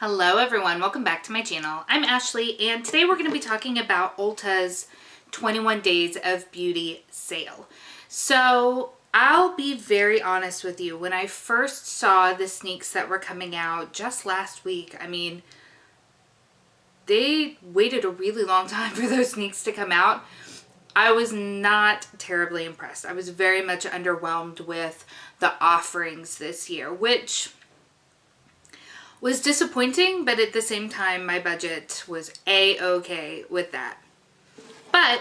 Hello everyone, welcome back to my channel. I'm Ashley and today we're going to be talking about Ulta's 21 Days of Beauty sale. So I'll be very honest with you, when I first saw the sneaks that were coming out just last week, they waited a really long time for those sneaks to come out. I was not terribly impressed. I was very much underwhelmed with the offerings this year, which was disappointing, but at the same time, my budget was a-okay with that. But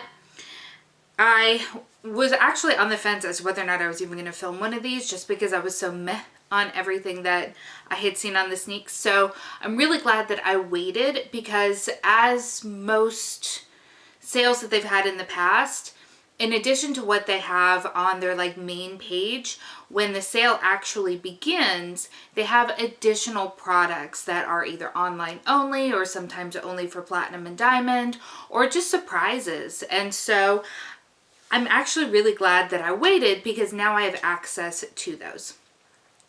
I was actually on the fence as to whether or not I was even going to film one of these, just because I was so meh on everything that I had seen on the sneaks. So I'm really glad that I waited, because as most sales that they've had in the past, in addition to what they have on their main page, when the sale actually begins, they have additional products that are either online only or sometimes only for platinum and diamond, or just surprises. And so I'm actually really glad that I waited, because now I have access to those.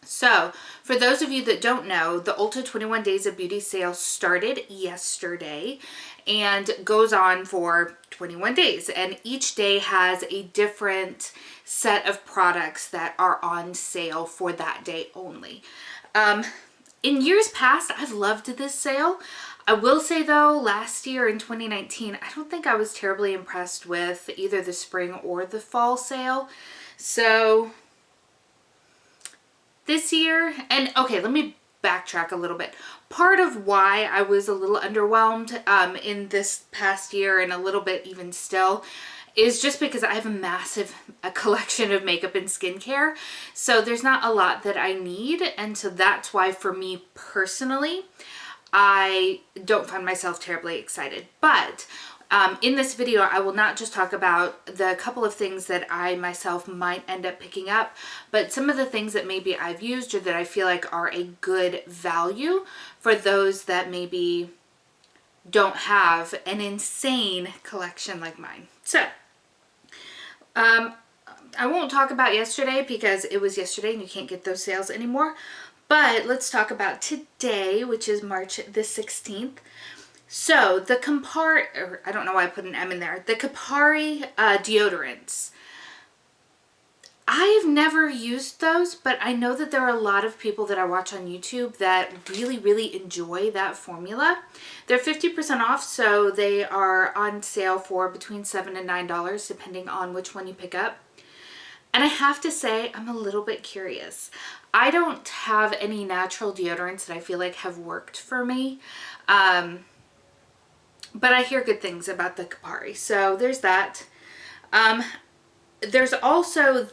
So, for those of you that don't know, the Ulta 21 Days of Beauty sale started yesterday and goes on for 21 days. And each day has a different set of products that are on sale for that day only. In years past, I've loved this sale. I will say though, last year in 2019, I don't think I was terribly impressed with either the spring or the fall sale. So this year, and okay, let me backtrack a little bit. Part of why I was a little underwhelmed in this past year, and a little bit even still, is just because I have a massive collection of makeup and skincare. So there's not a lot that I need, and so that's why for me personally, I don't find myself terribly excited. But in this video, I will not just talk about the couple of things that I myself might end up picking up, but some of the things that maybe I've used or that I feel like are a good value for those that maybe don't have an insane collection like mine. So, I won't talk about yesterday because it was yesterday and you can't get those sales anymore, but let's talk about today, which is March the 16th. So the I don't know why I put an M in there. The Kapari deodorants. I've never used those, but I know that there are a lot of people that I watch on YouTube that really enjoy that formula. They're 50% off, so they are on sale for between $7 and $9, depending on which one you pick up. And I have to say, I'm a little bit curious. I don't have any natural deodorants that I feel like have worked for me. But I hear good things about the Kapari. So there's that. There's also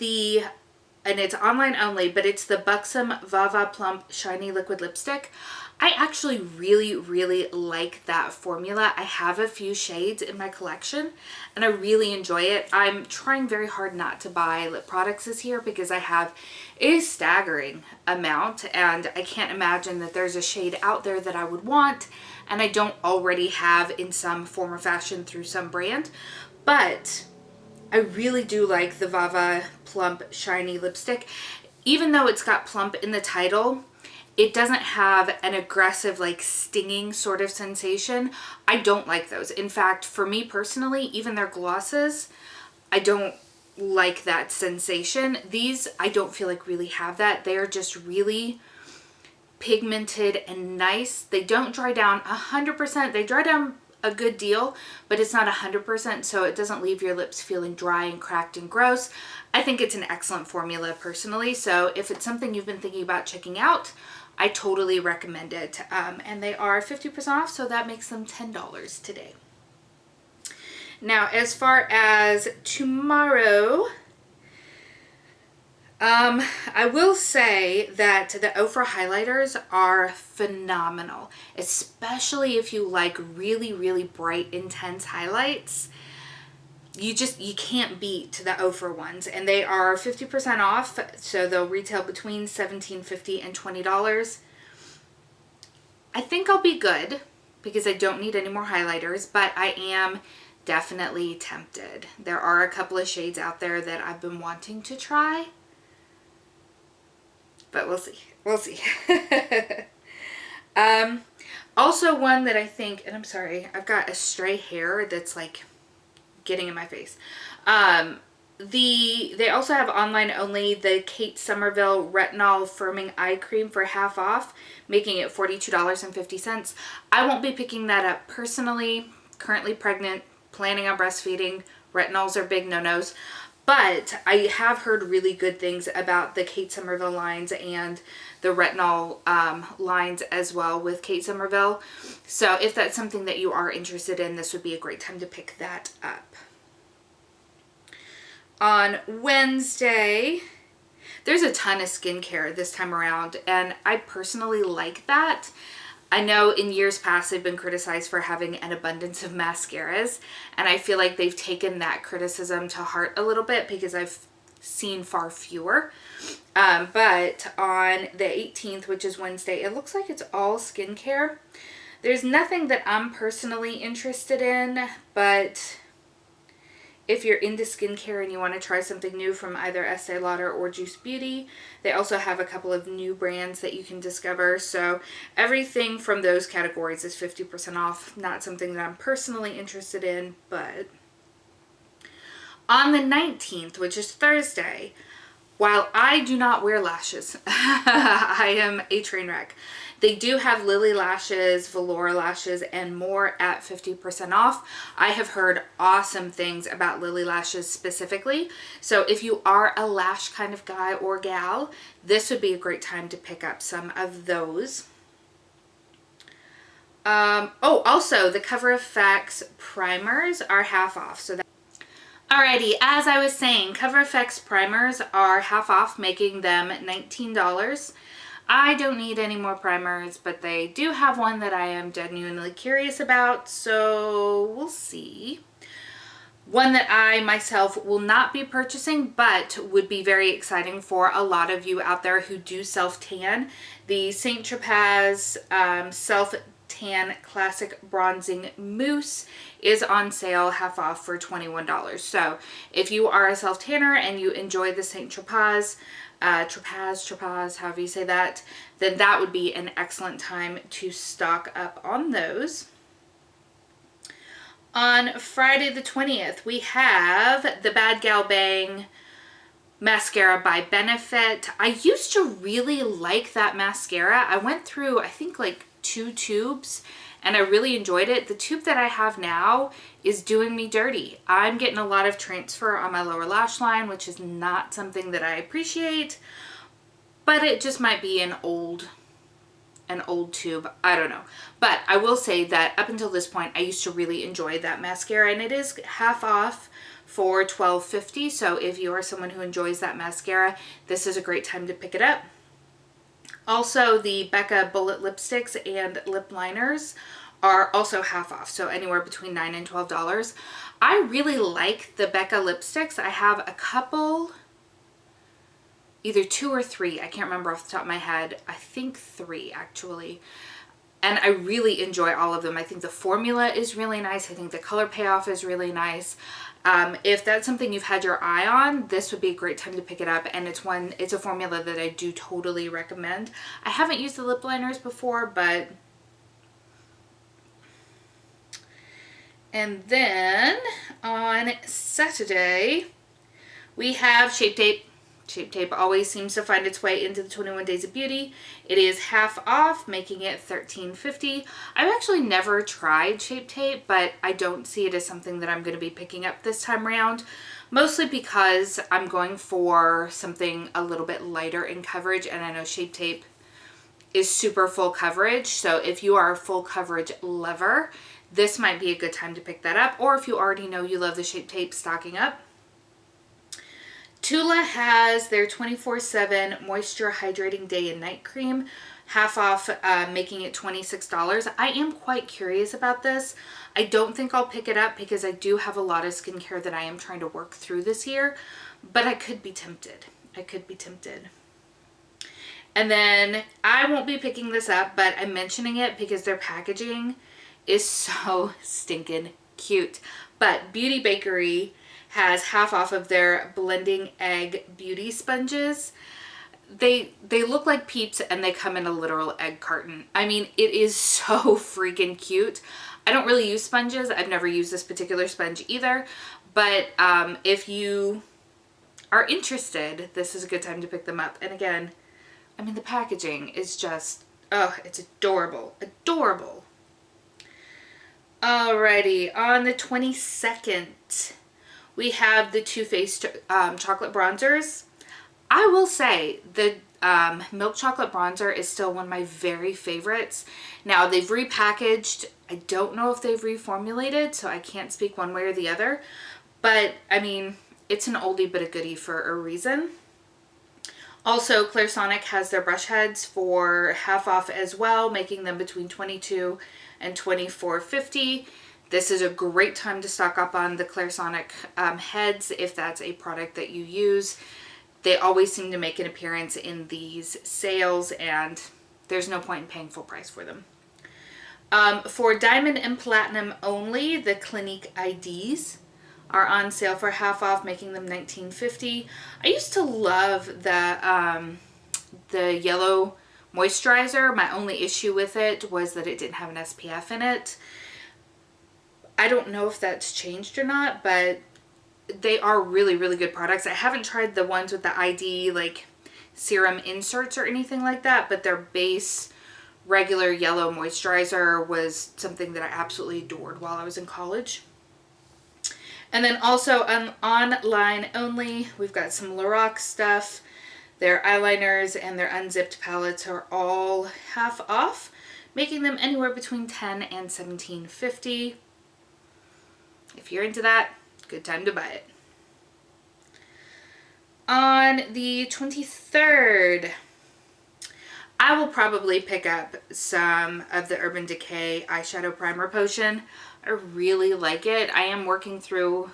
and it's online only, but it's the Buxom Vava Plump Shiny Liquid Lipstick. I actually really like that formula. I have a few shades in my collection and I really enjoy it. I'm trying very hard not to buy lip products this year because I have a staggering amount, and I can't imagine that there's a shade out there that I would want and I don't already have in some form or fashion through some brand. But I really do like the Vava Plump Shiny Lipstick. Even though it's got plump in the title, it doesn't have an aggressive, stinging sort of sensation. I don't like those. In fact, for me personally, even their glosses, I don't like that sensation. These, I don't feel like really have that. They are just really pigmented and nice. They don't dry down 100%. They dry down a good deal, but it's not 100%, so it doesn't leave your lips feeling dry and cracked and gross. I think it's an excellent formula personally, so if it's something you've been thinking about checking out, I totally recommend it. And they are 50% off, so that makes them $10 today. Now, as far as tomorrow, I will say that the Ofra highlighters are phenomenal, especially if you like really bright, intense highlights. You can't beat the Ofra ones, and they are 50% off, so they'll retail between $17.50 and $20. I think I'll be good because I don't need any more highlighters, but I am definitely tempted. There are a couple of shades out there that I've been wanting to try, but we'll see. Also one that I think, and I'm sorry, I've got a stray hair that's like getting in my face. They also have online only the Kate Somerville Retinol Firming Eye Cream for half off, making it $42.50. I won't be picking that up personally. Currently pregnant, planning on breastfeeding. Retinols are big no-nos. But I have heard really good things about the Kate Somerville lines and the retinol lines as well with Kate Somerville. So if that's something that you are interested in, this would be a great time to pick that up. On Wednesday, there's a ton of skincare this time around, and I personally like that. I know in years past they've been criticized for having an abundance of mascaras, and I feel like they've taken that criticism to heart a little bit because I've seen far fewer. But on the 18th, which is Wednesday, it looks like it's all skincare. There's nothing that I'm personally interested in, but if you're into skincare and you want to try something new from either Estee Lauder or Juice Beauty, they also have a couple of new brands that you can discover. So everything from those categories is 50% off. Not something that I'm personally interested in, but on the 19th, which is Thursday, while I do not wear lashes, I am a train wreck. They do have Lily lashes, velour lashes, and more at 50% off. I have heard awesome things about Lily lashes specifically. So if you are a lash kind of guy or gal, this would be a great time to pick up some of those. Also the Cover FX primers are half off. So alrighty, as I was saying, Cover FX primers are half off, making them $19. I don't need any more primers, but they do have one that I am genuinely curious about, so we'll see. One that I myself will not be purchasing, but would be very exciting for a lot of you out there who do self-tan. The St. Tropez Self-Tan Classic Bronzing Mousse is on sale half off for $21. So if you are a self-tanner and you enjoy the St. Tropez, however you say that, then that would be an excellent time to stock up on those. On Friday the 20th, we have the Bad Gal Bang mascara by Benefit. I used to really like that mascara. I went through, I think, like 2 tubes, and I really enjoyed it. The tube that I have now is doing me dirty. I'm getting a lot of transfer on my lower lash line, which is not something that I appreciate, but it just might be an old tube. I don't know. But I will say that up until this point, I used to really enjoy that mascara, and it is half off for $12.50. So if you are someone who enjoys that mascara, this is a great time to pick it up. Also, the Becca Bullet lipsticks and lip liners are also half off, so anywhere between $9 and $12. I really like the Becca lipsticks. I have a couple, either 2 or 3, I can't remember off the top of my head. I think 3 actually. And I really enjoy all of them. I think the formula is really nice. I think the color payoff is really nice. If that's something you've had your eye on, this would be a great time to pick it up. And it's a formula that I do totally recommend. I haven't used the lip liners before, but... And then on Saturday, we have Shape Tape. Shape Tape always seems to find its way into the 21 Days of Beauty. It is half off, making it $13.50. I've actually never tried Shape Tape, but I don't see it as something that I'm going to be picking up this time around, mostly because I'm going for something a little bit lighter in coverage, and I know Shape Tape is super full coverage, so if you are a full coverage lover, this might be a good time to pick that up, or if you already know you love the Shape Tape, stocking up. Tula has their 24/7 Moisture Hydrating Day and Night Cream, half off, making it $26. I am quite curious about this. I don't think I'll pick it up because I do have a lot of skincare that I am trying to work through this year, but I could be tempted. I could be tempted. And then I won't be picking this up, but I'm mentioning it because their packaging is so stinking cute. But Beauty Bakery has half off of their Blending Egg Beauty Sponges. they look like Peeps and they come in a literal egg carton. I mean, it is so freaking cute. I don't really use sponges. I've never used this particular sponge either. But if you are interested, this is a good time to pick them up. And again, I mean, the packaging is just, oh, it's adorable. Adorable. Alrighty, on the 22nd, we have the Too Faced chocolate bronzers. I will say the milk chocolate bronzer is still one of my very favorites. Now, they've repackaged. I don't know if they've reformulated, so I can't speak one way or the other. But, I mean, it's an oldie but a goodie for a reason. Also, Clairsonic has their brush heads for half off as well, making them between $22 and $24.50. This is a great time to stock up on the Clairsonic heads if that's a product that you use. They always seem to make an appearance in these sales, and there's no point in paying full price for them. For Diamond and Platinum only, the Clinique IDs are on sale for half off, making them $19.50. I used to love the yellow moisturizer. My only issue with it was that it didn't have an SPF in it. I don't know if that's changed or not, but they are really, really good products. I haven't tried the ones with the ID, like serum inserts or anything like that, but their base regular yellow moisturizer was something that I absolutely adored while I was in college. And then also online only, we've got some Lorac stuff. Their eyeliners and their unzipped palettes are all half off, making them anywhere between $10 and $17.50. If you're into that, good time to buy it. On the 23rd, I will probably pick up some of the Urban Decay eyeshadow primer potion. I really like it. I am working through,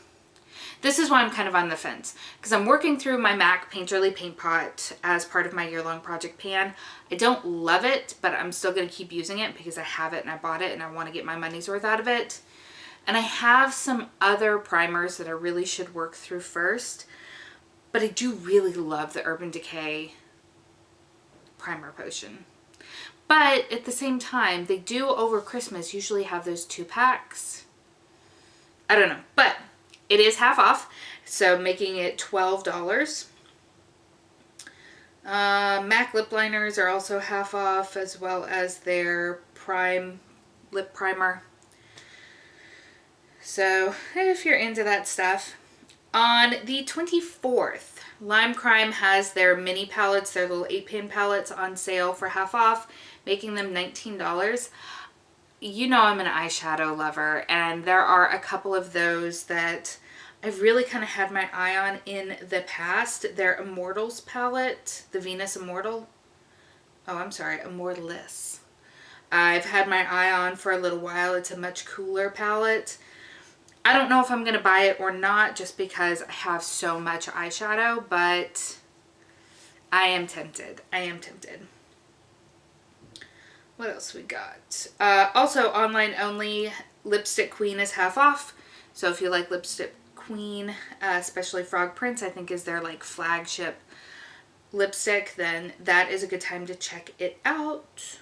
this is why I'm kind of on the fence, because I'm working through my MAC Painterly Paint Pot as part of my year-long project pan. I don't love it, but I'm still going to keep using it because I have it and I bought it and I want to get my money's worth out of it. And I have some other primers that I really should work through first, but I do really love the Urban Decay primer potion. But at the same time, they do over Christmas usually have those 2-packs. I don't know, but it is half off, so making it $12. MAC lip liners are also half off, as well as their lip primer. So if you're into that stuff. On the 24th, Lime Crime has their mini palettes, their little 8-pan palettes on sale for half off, making them $19. You know I'm an eyeshadow lover, and there are a couple of those that I've really kind of had my eye on in the past. Their Immortals palette, the Venus Immortal. Oh, I'm sorry, Immortalis. I've had my eye on for a little while. It's a much cooler palette. I don't know if I'm going to buy it or not just because I have so much eyeshadow, but I am tempted. I am tempted. What else we got? Also, online only, Lipstick Queen is half off. So if you like Lipstick Queen, especially Frog Prince, I think is their like flagship lipstick, then that is a good time to check it out.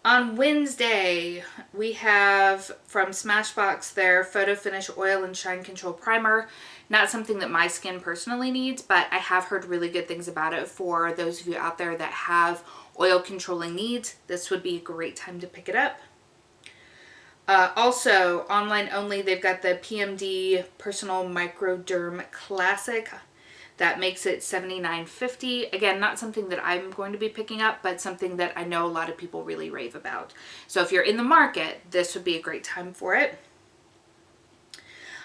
On Wednesday, we have from Smashbox their Photo Finish Oil and Shine Control Primer. Not something that my skin personally needs, but I have heard really good things about it. For those of you out there that have oil controlling needs, this would be a great time to pick it up. Also, online only, they've got the PMD Personal Microderm Classic. That makes it $79.50. Again, not something that I'm going to be picking up, but something that I know a lot of people really rave about. So if you're in the market, this would be a great time for it.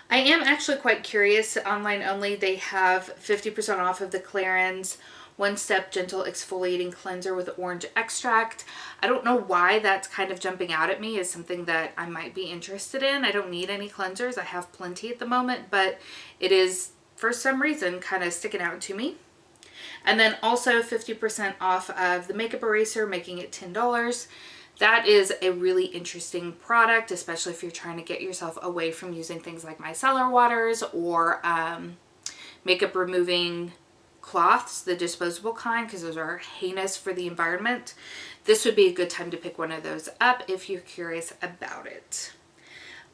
I am actually quite curious. Online only, they have 50% off of the Clarins One Step Gentle Exfoliating Cleanser with orange extract. I don't know why that's kind of jumping out at me as something that I might be interested in. I don't need any cleansers. I have plenty at the moment, but it is, for some reason, kind of sticking out to me. And then also 50% off of the makeup eraser, making it $10. That is a really interesting product, especially if you're trying to get yourself away from using things like micellar waters or makeup removing cloths, the disposable kind, because those are heinous for the environment, this would be a good time to pick one of those up if you're curious about it.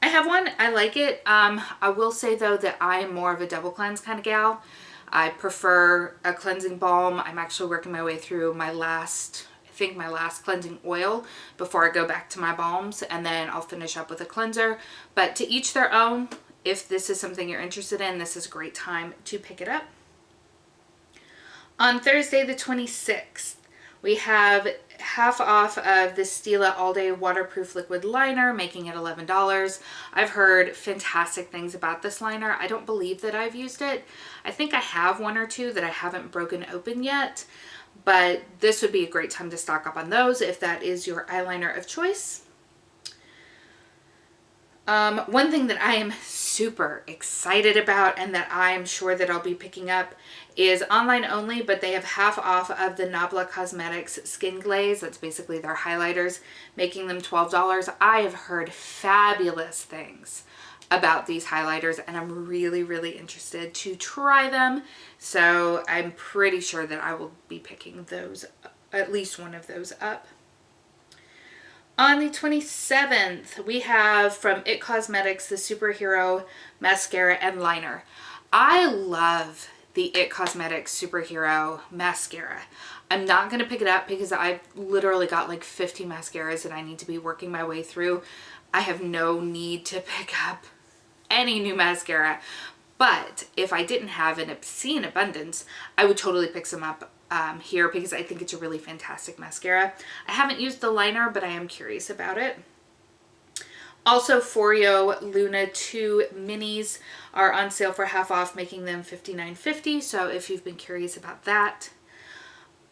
I have one. I like it. I will say though that I am more of a double cleanse kind of gal. I prefer a cleansing balm. I'm actually working my way through my last cleansing oil before I go back to my balms, and then I'll finish up with a cleanser. But to each their own. If this is something you're interested in, this is a great time to pick it up. On Thursday the 26th, we have half off of the Stila All Day Waterproof Liquid Liner, making it $11. I've heard fantastic things about this liner. I don't believe that I've used it. I think I have one or two that I haven't broken open yet, but this would be a great time to stock up on those if that is your eyeliner of choice. One thing that I am super excited about and that I'm sure that I'll be picking up is online only, but they have half off of the Nabla Cosmetics Skin Glaze. That's basically their highlighters, making them $12. I have heard fabulous things about these highlighters and I'm really, really interested to try them. So I'm pretty sure that I will be picking those, at least one of those up. On the 27th, we have from IT Cosmetics the Superhero Mascara and Liner. I love the IT Cosmetics Superhero Mascara. I'm not going to pick it up because I've literally got like 50 mascaras that I need to be working my way through. I have no need to pick up any new mascara. But if I didn't have an obscene abundance, I would totally pick some up here because I think it's a really fantastic mascara. I haven't used the liner, but I am curious about it. Also, Foreo Luna 2 minis are on sale for half off, making them $59.50. So if you've been curious about that.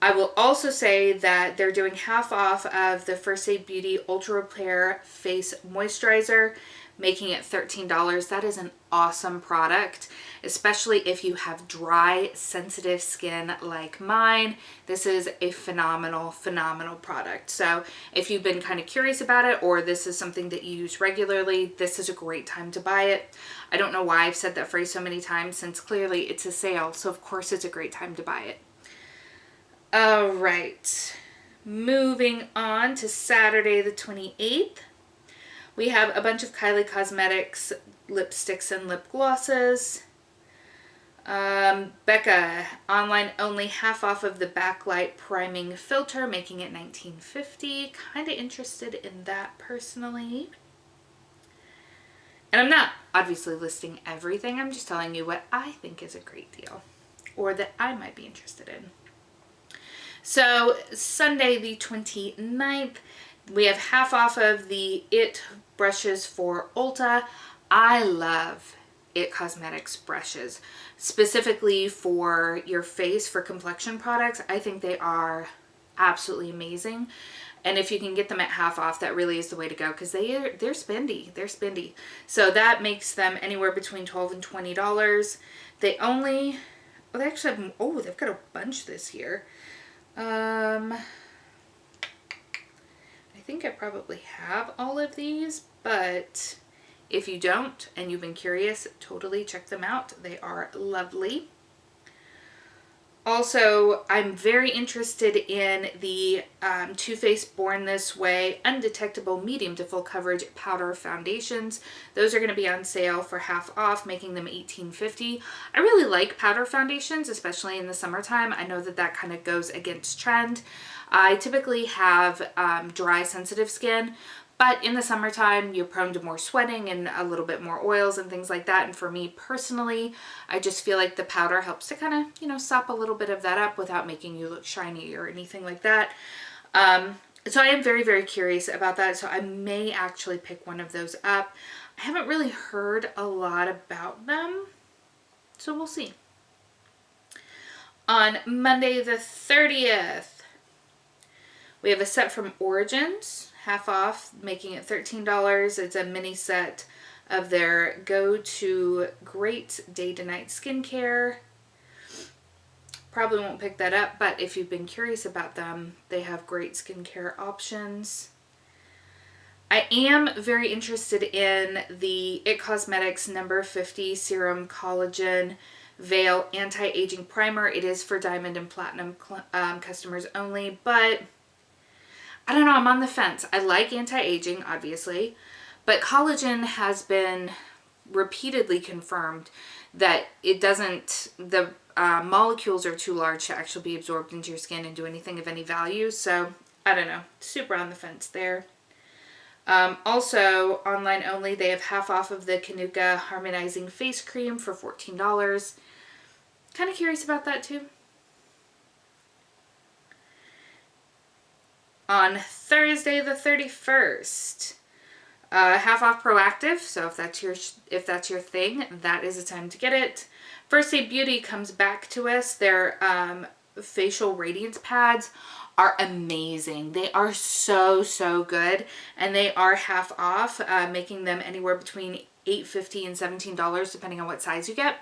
I will also say that they're doing half off of the First Aid Beauty Ultra Repair Face Moisturizer, making it $13. That is an awesome product, especially if you have dry, sensitive skin like mine. This is a phenomenal, phenomenal product. So if you've been kind of curious about it, or this is something that you use regularly, this is a great time to buy it. I don't know why I've said that phrase so many times, since clearly it's a sale. So of course it's a great time to buy it. All right, moving on to Saturday the 28th. We have a bunch of Kylie Cosmetics lipsticks and lip glosses. Becca, online only, half off of the Backlight Priming Filter, making it $19.50. Kind of interested in that personally. And I'm not obviously listing everything. I'm just telling you what I think is a great deal, or that I might be interested in. So Sunday the 29th, we have half off of the IT brushes for Ulta. I love IT Cosmetics brushes, specifically for your face, for complexion products. I think they are absolutely amazing. And if you can get them at half off, that really is the way to go, because they're spendy. They're spendy. So that makes them anywhere between $12 and $20. They only, oh, they actually have, oh, they've got a bunch this year. I think I probably have all of these, but if you don't and you've been curious, totally check them out. They are lovely. Also, I'm very interested in the Too Faced Born This Way Undetectable Medium to Full Coverage Powder Foundations. Those are going to be on sale for half off, making them $18.50. I really like powder foundations, especially in the summertime. I know that that kind of goes against trend. I typically have dry, sensitive skin, but in the summertime, you're prone to more sweating and a little bit more oils and things like that. And for me personally, I just feel like the powder helps to kind of, you know, sop a little bit of that up without making you look shiny or anything like that. So I am very, very curious about that. So I may actually pick one of those up. I haven't really heard a lot about them, so we'll see. On Monday the 30th, we have a set from Origins, half off, making it $13. It's a mini set of their go-to great day to night skincare. Probably won't pick that up, but if you've been curious about them, they have great skincare options. I am very interested in the IT Cosmetics No. 50 Serum Collagen Veil Anti-Aging Primer. It is for Diamond and Platinum customers only, but I don't know, I'm on the fence. I like anti-aging, obviously, but collagen has been repeatedly confirmed that it doesn't, the molecules are too large to actually be absorbed into your skin and do anything of any value. So I don't know, super on the fence there. Also, online only, they have half off of the Kanuka Harmonizing Face Cream for $14. Kind of curious about that too. On Thursday the 31st, half off Proactive. So if that's your thing, that is the time to get it. First Aid Beauty comes back to us. Their facial radiance pads are amazing. They are so good, and they are half off, making them anywhere between $8.50 and $17 depending on what size you get.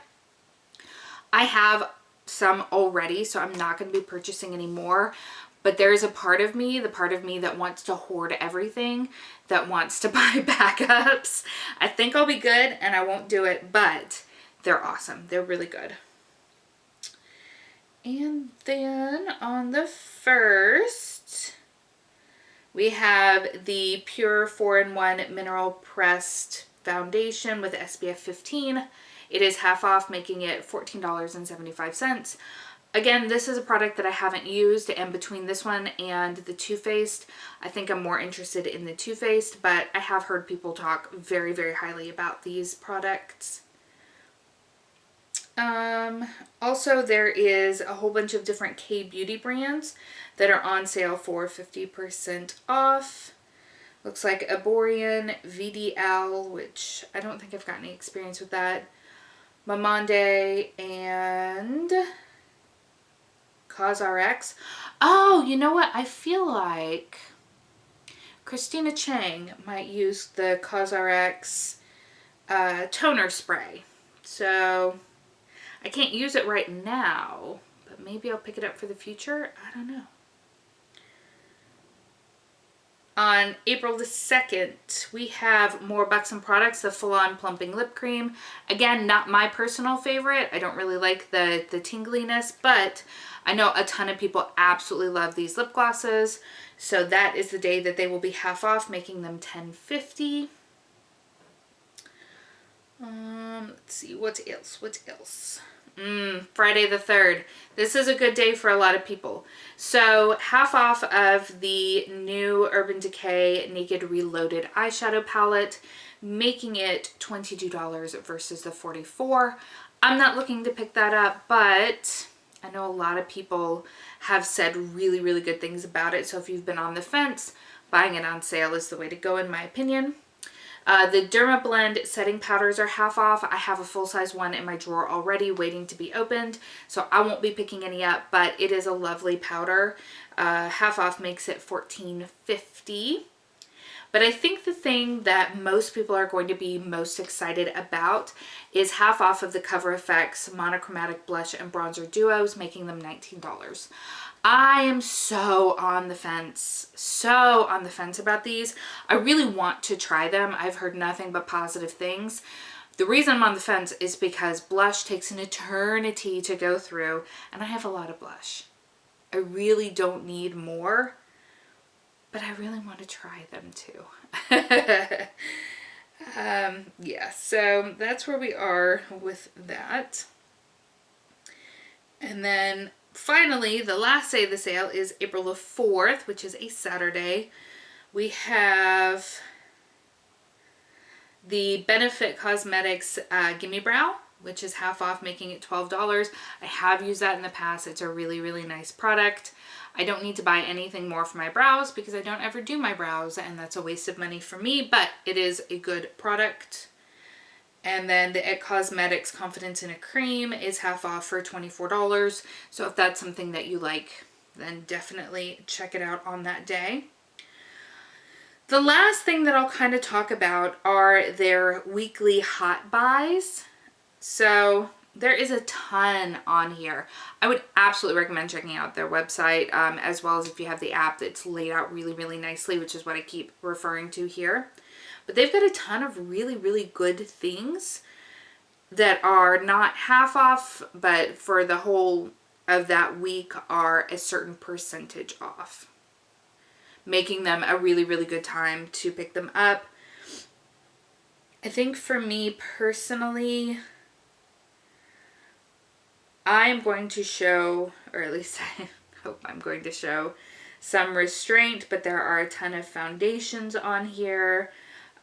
I have some already, so I'm not going to be purchasing any more. But there's a part of me, the part of me that wants to hoard everything, that wants to buy backups. I think I'll be good and I won't do it, but they're awesome. They're really good. And then on the 1st, we have the Pure 4-in-1 Mineral Pressed Foundation with SPF 15. It is half off, making it $14.75. Again, this is a product that I haven't used, and between this one and the Too Faced, I think I'm more interested in the Too Faced, but I have heard people talk very highly about these products. Also, there is a whole bunch of different K-beauty brands that are on sale for 50% off. Looks like Aborian, VDL, which I don't think I've got any experience with that, Mamonde, and COSRX. Oh, you know what? I feel like Christina Chang might use the COSRX toner spray. So I can't use it right now, but maybe I'll pick it up for the future. I don't know. On April the 2nd, we have more Buxom products, the Full On Plumping Lip Cream. Again, not my personal favorite. I don't really like the tingliness, but I know a ton of people absolutely love these lip glosses. So that is the day that they will be half off, making them $10.50. Let's see, what else? Friday the 3rd. This is a good day for a lot of people. So half off of the new Urban Decay Naked Reloaded eyeshadow palette, making it $22 versus the $44. I'm not looking to pick that up, but I know a lot of people have said really good things about it. So if you've been on the fence, buying it on sale is the way to go, in my opinion. The Derma Blend setting powders are half off. I have a full-size one in my drawer already waiting to be opened, so I won't be picking any up, but it is a lovely powder. Half off makes it $14.50. But I think the thing that most people are going to be most excited about is half off of the Cover FX Monochromatic Blush and Bronzer Duos, making them $19. I am so on the fence about these. I really want to try them. I've heard nothing but positive things. The reason I'm on the fence is because blush takes an eternity to go through, and I have a lot of blush. I really don't need more, but I really want to try them too. Yeah, so that's where we are with that. And then finally, the last day of the sale is April the 4th, which is a Saturday. We have the Benefit Cosmetics Gimme Brow, which is half off, making it $12. I have used that in the past. It's a really nice product. I don't need to buy anything more for my brows because I don't ever do my brows, and that's a waste of money for me, but it is a good product. And then the IT Cosmetics Confidence in a Cream is half off for $24. So if that's something that you like, then definitely check it out on that day. The last thing that I'll kind of talk about are their weekly hot buys. So there is a ton on here. I would absolutely recommend checking out their website, as well as if you have the app that's laid out really nicely, which is what I keep referring to here. But they've got a ton of really good things. that are not half off, but for the whole of that week are a certain percentage off, making them a really, really good time to pick them up. I think for me personally, I'm going to show, or at least I hope I'm going to show, some restraint, but there are a ton of foundations on here.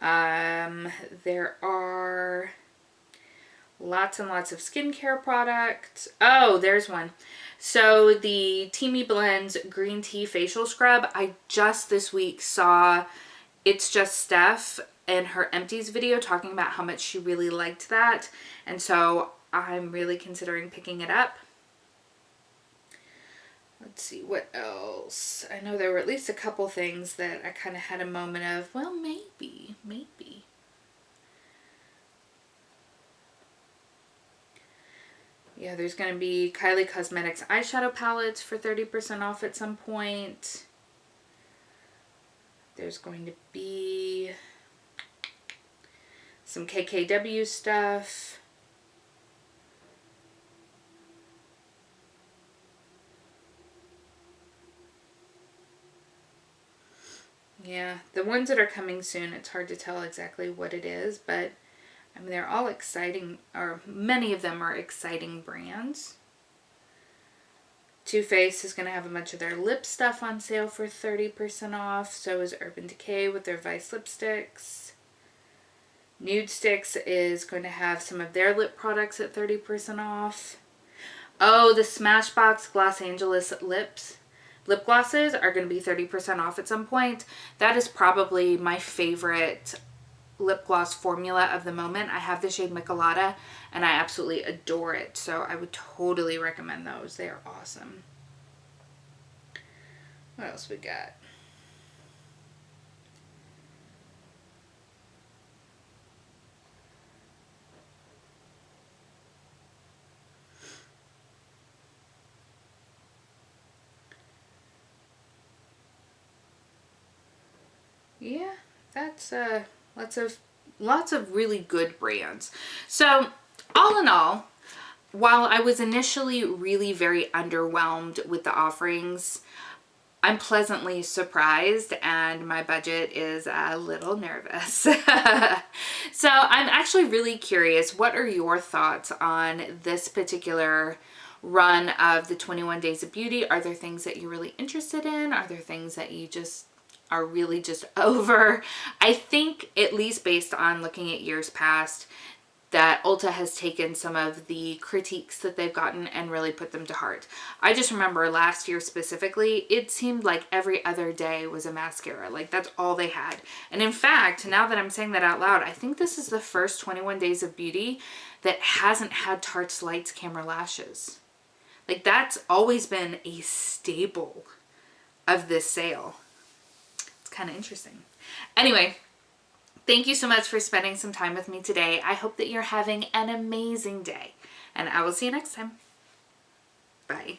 There are lots and lots of skincare products. Oh, there's one. So the Teamy Blends Green Tea Facial Scrub, I just this week saw It's Just Steph in her empties video talking about how much she really liked that. And so I'm really considering picking it up. Let's see, what else? I know there were at least a couple things that I kind of had a moment of, well, maybe. Yeah, there's going to be Kylie Cosmetics eyeshadow palettes for 30% off at some point. There's going to be some KKW stuff. Yeah, the ones that are coming soon, it's hard to tell exactly what it is, but I mean, they're all exciting, or many of them are exciting brands. Too Faced is going to have a bunch of their lip stuff on sale for 30% off. So is Urban Decay with their Vice lipsticks. Nude Sticks is going to have some of their lip products at 30% off. Oh, the Smashbox Los Angeles lip glosses are going to be 30% off at some point. That is probably my favorite lip gloss formula of the moment. I have the shade Michelada and I absolutely adore it. So I would totally recommend those. They are awesome. What else we got? Yeah, that's lots of really good brands. So all in all, while I was initially really very underwhelmed with the offerings, I'm pleasantly surprised and my budget is a little nervous. So I'm actually really curious, what are your thoughts on this particular run of the 21 Days of Beauty? Are there things that you're really interested in? Are there things that you just are really just over? I think, at least based on looking at years past, that Ulta has taken some of the critiques that they've gotten and really put them to heart. I just remember last year specifically, it seemed like every other day was a mascara. Like, that's all they had. And in fact, now that I'm saying that out loud, I think this is the first 21 Days of Beauty that hasn't had Tarte's Lights Camera Lashes. Like, that's always been a staple of this sale. It's kind of interesting. Anyway, thank you so much for spending some time with me today. I hope that you're having an amazing day, and I will see you next time. Bye.